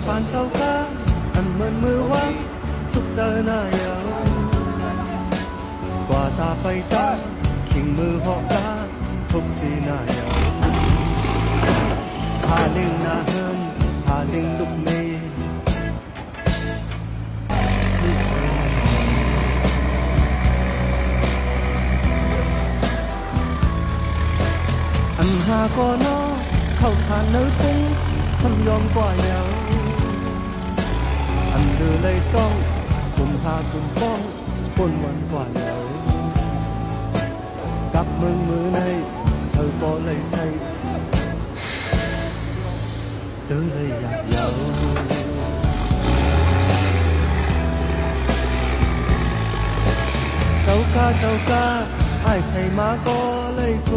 phản thâu ca ăn mơn mưa hoang xúc giờ na yêu quả ta bay ta khinh mưa họ ta không gì na yêu hà linh na hơn hà linh lúc này anh hà có nóเข้าทานเนื้อปุ้งฉันยอมกว่าเยาอันเดือเลยต้องคุมพาคุมป้องปนวันกว่าเยากับมือในเธอก็เลยใส่เดินเลยอยากเยาเจ้ากาไอ้ใส่มาก็เลยโก